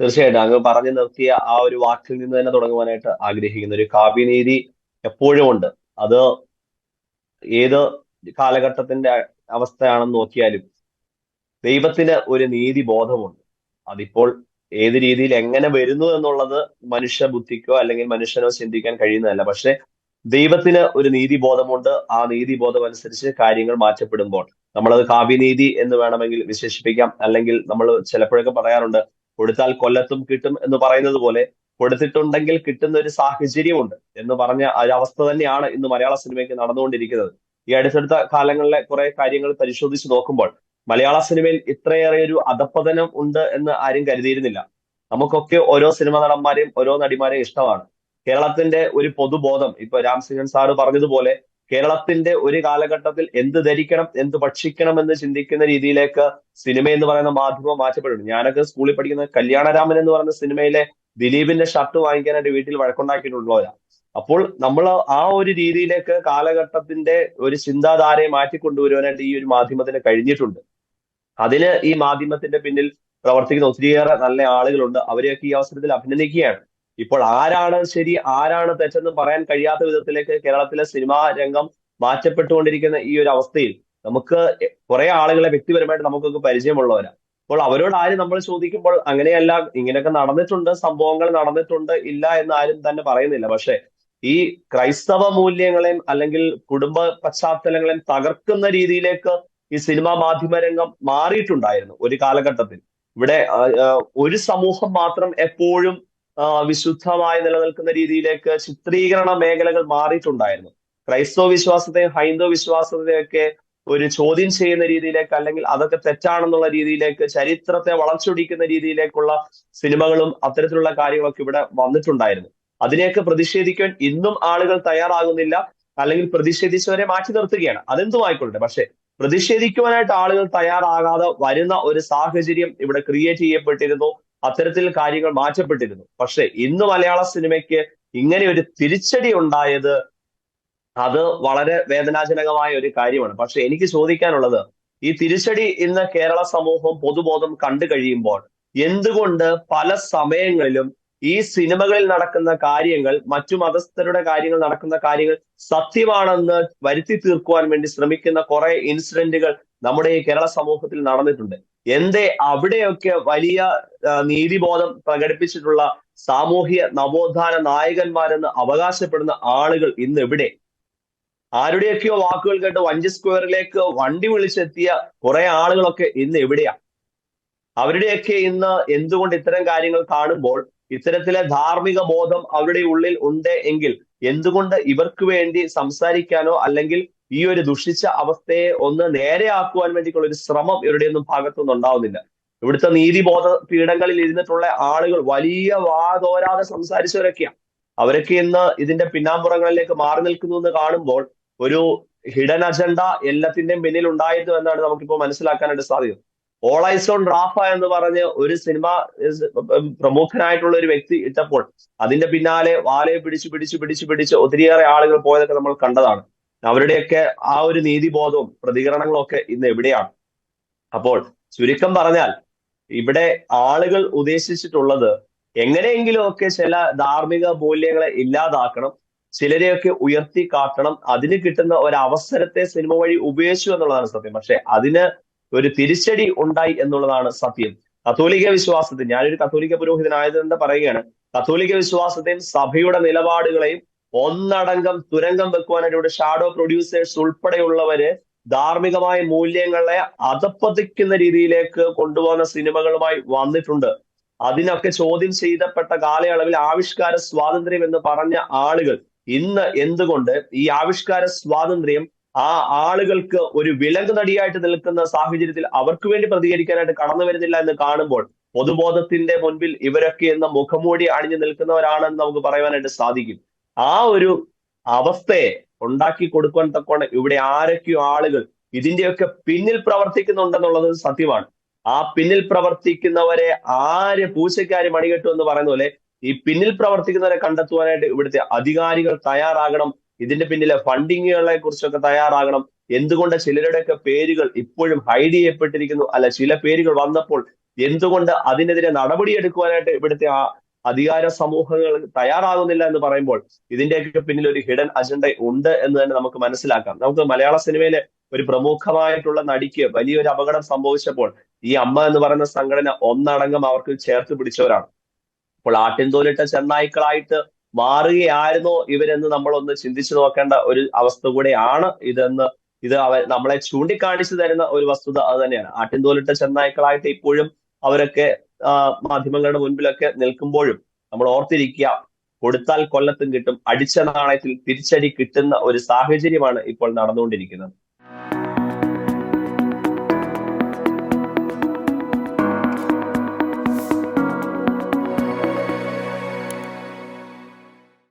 തീർച്ചയായിട്ടും അങ്ങ് പറഞ്ഞു നിർത്തിയ ആ ഒരു വാക്കിൽ നിന്ന് തന്നെ തുടങ്ങുവാനായിട്ട് ആഗ്രഹിക്കുന്ന ഒരു കാവ്യനീതി എപ്പോഴും ഉണ്ട്. അത് ഏത് കാലഘട്ടത്തിന്റെ അവസ്ഥയാണെന്ന് നോക്കിയാലും ദൈവത്തിന് ഒരു നീതി ബോധമുണ്ട്. അതിപ്പോൾ ഏത് രീതിയിൽ എങ്ങനെ വരുന്നു എന്നുള്ളത് മനുഷ്യ ബുദ്ധിക്കോ അല്ലെങ്കിൽ മനുഷ്യനോ ചിന്തിക്കാൻ കഴിയുന്നതല്ല. പക്ഷെ ദൈവത്തിന് ഒരു നീതി ബോധമുണ്ട്. ആ നീതി ബോധം അനുസരിച്ച് കാര്യങ്ങൾ മാറ്റപ്പെടുമ്പോൾ നമ്മളത് കാവ്യനീതി എന്ന് വേണമെങ്കിൽ വിശേഷിപ്പിക്കാം. അല്ലെങ്കിൽ നമ്മൾ ചിലപ്പോഴൊക്കെ പറയാറുണ്ട്, കൊടുത്താൽ കൊല്ലത്തും കിട്ടും എന്ന് പറയുന്നത് പോലെ കൊടുത്തിട്ടുണ്ടെങ്കിൽ കിട്ടുന്ന ഒരു സാഹചര്യമുണ്ട് എന്ന് പറഞ്ഞ ആ ഒരു അവസ്ഥ തന്നെയാണ് ഇന്ന് മലയാള സിനിമയ്ക്ക് നടന്നുകൊണ്ടിരിക്കുന്നത്. ഈ അടുത്തടുത്ത കാലങ്ങളിലെ കുറെ കാര്യങ്ങൾ പരിശോധിച്ച് നോക്കുമ്പോൾ മലയാള സിനിമയിൽ ഇത്രയേറെ ഒരു അധപ്പതനം ഉണ്ട് എന്ന് ആരും കരുതിയിരുന്നില്ല. നമുക്കൊക്കെ ഓരോ സിനിമ നടന്മാരെയും ഓരോ നടിമാരെയും ഇഷ്ടമാണ്. കേരളത്തിന്റെ ഒരു പൊതുബോധം ഇപ്പൊ രാംസിംഗൻ സാറ് പറഞ്ഞതുപോലെ കേരളത്തിന്റെ ഒരു കാലഘട്ടത്തിൽ എന്ത് ധരിക്കണം എന്ത് ഭക്ഷിക്കണം എന്ന് ചിന്തിക്കുന്ന രീതിയിലേക്ക് സിനിമ എന്ന് പറയുന്ന മാധ്യമം മാറ്റപ്പെടുന്നു. ഞാനൊക്കെ സ്കൂളിൽ പഠിക്കുന്ന കല്യാണരാമൻ എന്ന് പറയുന്ന സിനിമയിലെ ദിലീപിന്റെ ഷർട്ട് വാങ്ങിക്കാനായിട്ട് വീട്ടിൽ വഴക്കുണ്ടാക്കിയിട്ടുള്ളവരാ. അപ്പോൾ നമ്മൾ ആ ഒരു രീതിയിലേക്ക് കാലഘട്ടത്തിന്റെ ഒരു ചിന്താധാരയെ മാറ്റിക്കൊണ്ടുവരുവാനായിട്ട് ഈ ഒരു മാധ്യമത്തിന് കഴിഞ്ഞിട്ടുണ്ട്. അതിന് ഈ മാധ്യമത്തിന്റെ പിന്നിൽ പ്രവർത്തിക്കുന്ന ഒത്തിരിയേറെ നല്ല ആളുകളുണ്ട്. അവരെയൊക്കെ ഈ അവസരത്തിൽ അഭിനന്ദിക്കുകയാണ്. ഇപ്പോൾ ആരാണ് ശരി ആരാണ് തെറ്റെന്ന് പറയാൻ കഴിയാത്ത വിധത്തിലേക്ക് കേരളത്തിലെ സിനിമാ രംഗം മാറ്റപ്പെട്ടുകൊണ്ടിരിക്കുന്ന ഈ ഒരു അവസ്ഥയിൽ നമുക്ക് കുറെ ആളുകളെ വ്യക്തിപരമായിട്ട് നമുക്കൊക്കെ പരിചയമുള്ളവരാ. അപ്പോൾ അവരോട് ആരും നമ്മൾ ചോദിക്കുമ്പോൾ അങ്ങനെയല്ല, ഇങ്ങനെയൊക്കെ നടന്നിട്ടുണ്ട്, സംഭവങ്ങൾ നടന്നിട്ടുണ്ട്, ഇല്ല എന്ന് ആരും തന്നെ പറയുന്നില്ല. പക്ഷെ ഈ ക്രൈസ്തവ മൂല്യങ്ങളെയും അല്ലെങ്കിൽ കുടുംബ പശ്ചാത്തലങ്ങളെയും തകർക്കുന്ന രീതിയിലേക്ക് ഈ സിനിമാ മാധ്യമ രംഗം മാറിയിട്ടുണ്ടായിരുന്നു ഒരു കാലഘട്ടത്തിൽ. ഇവിടെ ഒരു സമൂഹം മാത്രം എപ്പോഴും വിശുദ്ധമായി നിലനിൽക്കുന്ന രീതിയിലേക്ക് ചിത്രീകരണ മേഖലകൾ മാറിയിട്ടുണ്ടായിരുന്നു. ക്രൈസ്തവ വിശ്വാസത്തെയും ഹൈന്ദവ വിശ്വാസത്തെയൊക്കെ ഒരു ചോദ്യം ചെയ്യുന്ന രീതിയിലേക്ക് അല്ലെങ്കിൽ അതൊക്കെ തെറ്റാണെന്നുള്ള രീതിയിലേക്ക് ചരിത്രത്തെ വളച്ചൊടിക്കുന്ന രീതിയിലേക്കുള്ള സിനിമകളും അത്തരത്തിലുള്ള കാര്യങ്ങളൊക്കെ ഇവിടെ വന്നിട്ടുണ്ടായിരുന്നു. അതിനെയൊക്കെ പ്രതിഷേധിക്കാൻ ഇന്നും ആളുകൾ തയ്യാറാകുന്നില്ല, അല്ലെങ്കിൽ പ്രതിഷേധിച്ചവരെ മാറ്റി നിർത്തുകയാണ്. അതെന്തും ആയിക്കൊള്ളട്ടെ. പക്ഷെ പ്രതിഷേധിക്കുവാനായിട്ട് ആളുകൾ തയ്യാറാകാതെ വരുന്ന ഒരു സാഹചര്യം ഇവിടെ ക്രിയേറ്റ് ചെയ്യപ്പെട്ടിരുന്നു. അത്തരത്തിൽ കാര്യങ്ങൾ മാറ്റപ്പെട്ടിരുന്നു. പക്ഷെ ഇന്ന് മലയാള സിനിമയ്ക്ക് ഇങ്ങനെ ഒരു തിരിച്ചടി ഉണ്ടായത് അത് വളരെ വേദനാജനകമായ ഒരു കാര്യമാണ്. പക്ഷെ എനിക്ക് ചോദിക്കാനുള്ളത്, ഈ തിരിച്ചടി ഇന്ന് കേരള സമൂഹം പൊതുബോധം കണ്ടു കഴിയുമ്പോൾ എന്തുകൊണ്ട് പല സമയങ്ങളിലും ഈ സിനിമകളിൽ നടക്കുന്ന കാര്യങ്ങൾ, മറ്റു മതസ്ഥരുടെ കാര്യങ്ങൾ നടക്കുന്ന കാര്യങ്ങൾ സത്യമാണെന്ന് വരുത്തി തീർക്കുവാൻ വേണ്ടി ശ്രമിക്കുന്ന കുറെ ഇൻസിഡന്റുകൾ നമ്മുടെ ഈ കേരള സമൂഹത്തിൽ നടന്നിട്ടുണ്ട്? എന്തേ അവിടെയൊക്കെ വലിയ നീതിബോധം പ്രകടിപ്പിച്ചിട്ടുള്ള സാമൂഹ്യ നവോത്ഥാന നായകന്മാരെന്ന് അവകാശപ്പെടുന്ന ആളുകൾ ഇന്ന് എവിടെ? ആരുടെയൊക്കെയോ വാക്കുകൾ കേട്ട് വഞ്ചി സ്ക്വയറിലേക്ക് വണ്ടി വിളിച്ചെത്തിയ കുറെ ആളുകളൊക്കെ ഇന്ന് എവിടെയാ? അവരുടെയൊക്കെ ഇന്ന് എന്തുകൊണ്ട് ഇത്തരം കാര്യങ്ങൾ കാണുമ്പോൾ ഇത്തരത്തിലെ ധാർമ്മിക ബോധം അവരുടെ ഉള്ളിൽ ഉണ്ട് എങ്കിൽ എന്തുകൊണ്ട് ഇവർക്ക് വേണ്ടി സംസാരിക്കാനോ അല്ലെങ്കിൽ ഈ ഒരു ദുഷിച്ച അവസ്ഥയെ ഒന്ന് നേരെയാക്കുവാൻ വേണ്ടിയിട്ടുള്ള ഒരു ശ്രമം ഇവരുടെയൊന്നും ഭാഗത്തുനിന്ന് ഉണ്ടാവുന്നില്ല? ഇവിടുത്തെ നീതിബോധ പീഠങ്ങളിൽ ഇരുന്നിട്ടുള്ള ആളുകൾ വലിയ വാതോരാതെ സംസാരിച്ചവരൊക്കെയാണ്. അവരൊക്കെ ഇന്ന് ഇതിന്റെ പിന്നാമ്പുറങ്ങളിലേക്ക് മാറി നിൽക്കുന്നു എന്ന് കാണുമ്പോൾ ഒരു ഹിഡൻ അജണ്ട എല്ലാത്തിന്റെയും പിന്നിൽ ഉണ്ടായിരുന്നു എന്നാണ് നമുക്കിപ്പോൾ മനസ്സിലാക്കാനായിട്ട് സാധിക്കും. ഓൾ ഐസ് ഓൺ റാഫ എന്ന് പറഞ്ഞ് ഒരു സിനിമ പ്രമുഖനായിട്ടുള്ള ഒരു വ്യക്തി ഇട്ടപ്പോൾ അതിന്റെ പിന്നാലെ വാലയെ പിടിച്ച് പിടിച്ച് പിടിച്ച് പിടിച്ച് ഒത്തിരിയേറെ ആളുകൾ പോയതൊക്കെ നമ്മൾ കണ്ടതാണ്. അവരുടെയൊക്കെ ആ ഒരു നീതിബോധവും പ്രതികരണങ്ങളും ഒക്കെ ഇന്ന് എവിടെയാണ്? അപ്പോൾ ചുരുക്കം പറഞ്ഞാൽ ഇവിടെ ആളുകൾ ഉദ്ദേശിച്ചിട്ടുള്ളത് എങ്ങനെയെങ്കിലും ഒക്കെ ചില ധാർമ്മിക മൂല്യങ്ങളെ ഇല്ലാതാക്കണം, ചിലരെയൊക്കെ ഉയർത്തി കാട്ടണം, അതിന് കിട്ടുന്ന ഒരു അവസരത്തെ സിനിമ വഴി ഉപയോഗിച്ചു എന്നുള്ളതാണ് സത്യം. പക്ഷെ അതിന് ഒരു തിരിച്ചടി ഉണ്ടായി എന്നുള്ളതാണ് സത്യം. കത്തോലിക്ക വിശ്വാസത്തിൽ, ഞാനൊരു കത്തോലിക്ക പുരോഹിതനായതുകൊണ്ട് പറയുകയാണ്, കത്തോലിക്ക വിശ്വാസത്തെയും സഭയുടെ നിലപാടുകളെയും ഒന്നടങ്കം തുരങ്കം വെക്കുവാനായിട്ട് ഇവിടെ ഷാഡോ പ്രൊഡ്യൂസേഴ്സ് ഉൾപ്പെടെയുള്ളവര് ധാർമ്മികമായ മൂല്യങ്ങളെ അധപ്പതിക്കുന്ന രീതിയിലേക്ക് കൊണ്ടുപോകുന്ന സിനിമകളുമായി വന്നിട്ടുണ്ട്. അതിനൊക്കെ ചോദ്യം ചെയ്യപ്പെട്ട കാലയളവിൽ ആവിഷ്കാര സ്വാതന്ത്ര്യം എന്ന് പറഞ്ഞ ആളുകൾ ഇന്ന് എന്തുകൊണ്ട് ഈ ആവിഷ്കാര സ്വാതന്ത്ര്യം ആ ആളുകൾക്ക് ഒരു വിലങ്ങ് തടിയായിട്ട് നിൽക്കുന്ന സാഹചര്യത്തിൽ അവർക്ക് വേണ്ടി പ്രതികരിക്കാനായിട്ട് കടന്നു വരുന്നില്ല എന്ന് കാണുമ്പോൾ പൊതുബോധത്തിന്റെ മുൻപിൽ ഇവരൊക്കെ എന്ന മുഖംമൂടി അണിഞ്ഞു നിൽക്കുന്നവരാണെന്ന് നമുക്ക് പറയുവാനായിട്ട് സാധിക്കും. ആ ഒരു അവസ്ഥയെ ഉണ്ടാക്കി കൊടുക്കുവാൻ തക്കോണം ഇവിടെ ആരൊക്കെയോ ആളുകൾ ഇതിന്റെയൊക്കെ പിന്നിൽ പ്രവർത്തിക്കുന്നുണ്ടെന്നുള്ളത് സത്യമാണ്. ആ പിന്നിൽ പ്രവർത്തിക്കുന്നവരെ ആര് പൂച്ചയ്ക്കാര് മണികെട്ടു എന്ന് പറയുന്ന പോലെ ഈ പിന്നിൽ പ്രവർത്തിക്കുന്നവരെ കണ്ടെത്തുവാനായിട്ട് ഇവിടുത്തെ അധികാരികൾ തയ്യാറാകണം. ഇതിന്റെ പിന്നിലെ ഫണ്ടിങ്ങുകളെ കുറിച്ചൊക്കെ തയ്യാറാകണം. എന്തുകൊണ്ട് ചിലരുടെയൊക്കെ പേരുകൾ ഇപ്പോഴും ഹൈഡ് ചെയ്യപ്പെട്ടിരിക്കുന്നു, അല്ല ചില പേരുകൾ വന്നപ്പോൾ എന്തുകൊണ്ട് അതിനെതിരെ നടപടിയെടുക്കുവാനായിട്ട് ഇവിടുത്തെ ആ അധികാര സമൂഹങ്ങൾ തയ്യാറാകുന്നില്ല എന്ന് പറയുമ്പോൾ ഇതിന്റെയൊക്കെ പിന്നിൽ ഒരു ഹിഡൻ അജണ്ട ഉണ്ട് എന്ന് തന്നെ നമുക്ക് മനസ്സിലാക്കാം. നമുക്ക് മലയാള സിനിമയിലെ ഒരു പ്രമുഖമായിട്ടുള്ള നടിക്ക് വലിയൊരു അപകടം സംഭവിച്ചപ്പോൾ ഈ അമ്മ എന്ന് പറയുന്ന സംഘടന ഒന്നടങ്കം അവർക്ക് ചേർത്ത് പിടിച്ചവരാണ്. അപ്പോൾ ആട്ടിൻതോലിട്ട ചെന്നായ്ക്കളായിട്ട് മാറുകയായിരുന്നോ ഇവരെന്ന് നമ്മളൊന്ന് ചിന്തിച്ചു നോക്കേണ്ട ഒരു അവസ്ഥ കൂടെയാണ് ഇതെന്ന് നമ്മളെ ചൂണ്ടിക്കാണിച്ചു തരുന്ന ഒരു വസ്തുത അത് തന്നെയാണ്. ആട്ടിൻതോലിട്ട ചെന്നായ്ക്കളായിട്ട് ഇപ്പോഴും അവരൊക്കെ മാധ്യമങ്ങളുടെ മുൻപിലൊക്കെ നിൽക്കുമ്പോഴും നമ്മൾ ഓർത്തിരിക്കുക, കൊടുത്താൽ കൊല്ലത്തും കിട്ടും, അടിച്ച നാണയത്തിൽ തിരിച്ചടി കിട്ടുന്ന ഒരു സാഹചര്യമാണ് ഇപ്പോൾ നടന്നുകൊണ്ടിരിക്കുന്നത്.